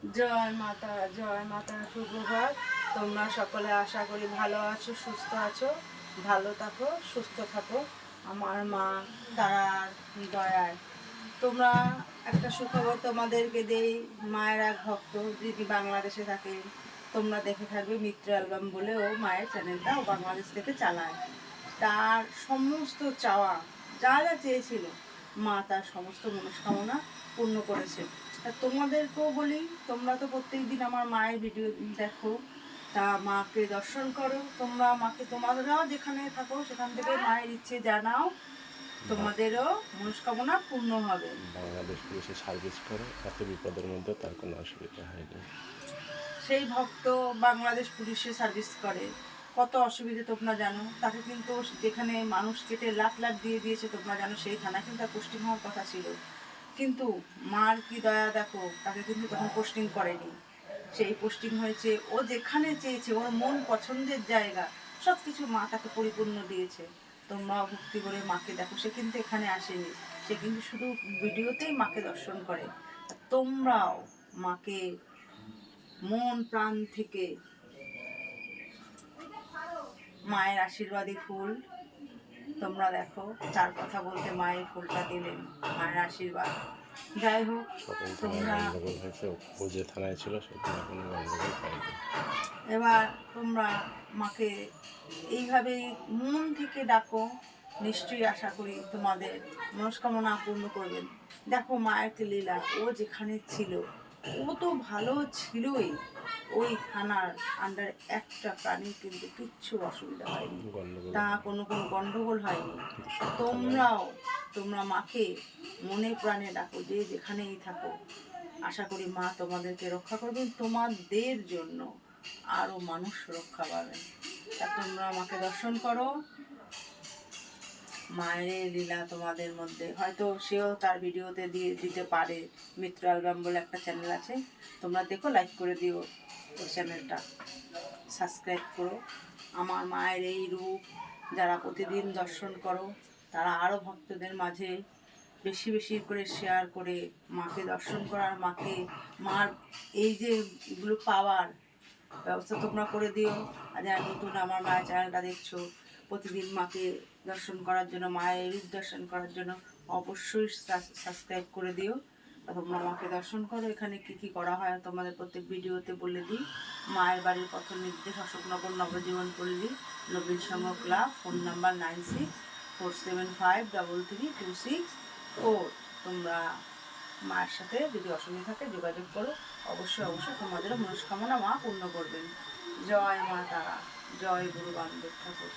জয় মাতা সুপ্রভাত। তোমরা সকলে আশা করি ভালো আছো, সুস্থ আছো। ভালো থাকো, সুস্থ থাকো। আমার মা তারার দয়ায় তোমরা একটা সুখবর তোমাদেরকে দেই। মায়ের এক ভক্ত যিনি বাংলাদেশে থাকে, তোমরা দেখে থাকবে মিত্র অ্যালবাম বলে ও মায়ের চ্যানেলটা ও বাংলাদেশ থেকে চালায়। তার সমস্ত চাওয়া যা যা চেয়েছিল মা তার সমস্ত মনস্কামনা পূর্ণ করেছে। তা তোমাদেরকেও বলি, তোমরা তো প্রত্যেক দিন আমার মায়ের ভিডিও দেখো, তা মাকে দর্শন করো। তোমরা মাকে, তোমাদেরও যেখানে থাকো সেখান থেকে মায়ের ইচ্ছে জানাও, তোমাদেরও মনস্কামনা পূর্ণ হবে। বাংলাদেশ পুলিশে সার্ভিস করে, এত বিপদের মধ্যে তার কোনো অসুবিধা হয়নি। সেই ভক্ত বাংলাদেশ পুলিশে সার্ভিস করে, কত অসুবিধে তোমরা জানো। তাকে কিন্তু যেখানে মানুষ কেটে লাখ লাখ দিয়ে দিয়েছে তোমরা জানো, সেই থানা কিন্তু তার পোস্টিং হওয়ার কথা ছিল, কিন্তু মার কি দয়া দেখো, তাকে কিন্তু তখন পোস্টিং করেনি। সেই পোস্টিং হয়েছে ও যেখানে চেয়েছে, ওর মন পছন্দের জায়গা সব কিছু মা তাকে পরিপূর্ণ দিয়েছে। তোমরাও ভক্তি করে মাকে দেখো, সে কিন্তু এখানে আসেনি, সে কিন্তু শুধু ভিডিওতেই মাকে দর্শন করে। তোমরাও মাকে মন প্রাণ থেকে, মায়ের আশীর্বাদী ফুল তোমরা দেখো, চার কথা বলতে মায়ের ফুলটা দিলেন, মায়ের আশীর্বাদ। যাই হোক, শপিং থানায় তোমরা গন্ডগোল হয়েছে, ও যে থানায় ছিল সেখানে কোনো গন্ডগোল হয়নি। এবার তোমরা মাকে এইভাবেই মন থেকে ডাকো, নিশ্চয়ই আশা করি তোমাদের মনস্কামনা পূর্ণ করবেন। দেখো মায়ের লীলা, ও যেখানে ছিল ও তো ভালো ছিলই, ওই থানার আন্ডার একটা প্রাণীর কিন্তু কিচ্ছু অসুবিধা হয়নি, গন্ডগোল তা কোনো গন্ডগোল হয়নি। কিন্তু সব থানায় তোমরা মাকে মনে প্রাণে ডাকো, যে যেখানেই থাকো, আশা করি মা তোমাদেরকে রক্ষা করবেন, তোমাদের জন্য আরও মানুষ রক্ষা পাবেন। তা তোমরা আমাকে দর্শন করো। মায়ের লীলা তোমাদের মধ্যে হয়তো সেও তার ভিডিওতে দিয়ে দিতে পারে। মিত্র অ্যালবাম বলে একটা চ্যানেল আছে, তোমরা দেখো, লাইক করে দিও ওই চ্যানেলটা, সাবস্ক্রাইব করো। আমার মায়ের এই রূপ যারা প্রতিদিন দর্শন করো, তারা আরও ভক্তদের মাঝে বেশি বেশি করে শেয়ার করে মাকে দর্শন করার, মার এই যে এগুলো পাওয়ার ব্যবস্থা তোমরা করে দিও। আর যারা নতুন আমার মায়ের চ্যানেলটা দেখছো, প্রতিদিন মাকে দর্শন করার জন্য, মায়ের রূপ দর্শন করার জন্য অবশ্যই সাবস্ক্রাইব করে দিও। তোমরা মাকে দর্শন করো। এখানে কি কি করা হয় তোমাদের প্রত্যেক ভিডিওতে বলে দিই। মায়ের বাড়ির পথ নির্দেশ, অশোকনগর নবজীবন পল্লী, নবীন সংঘ ক্লাব, ফোন নাম্বার 9647533264। তোমরা মায়ের সাথে যদি অসুবিধা থাকে যোগাযোগ করো, অবশ্যই অবশ্যই তোমাদেরও মনস্কামনা মা পূর্ণ করবেন। জয় মা তারা, জয় গুরু বামদেব ঠাকুর।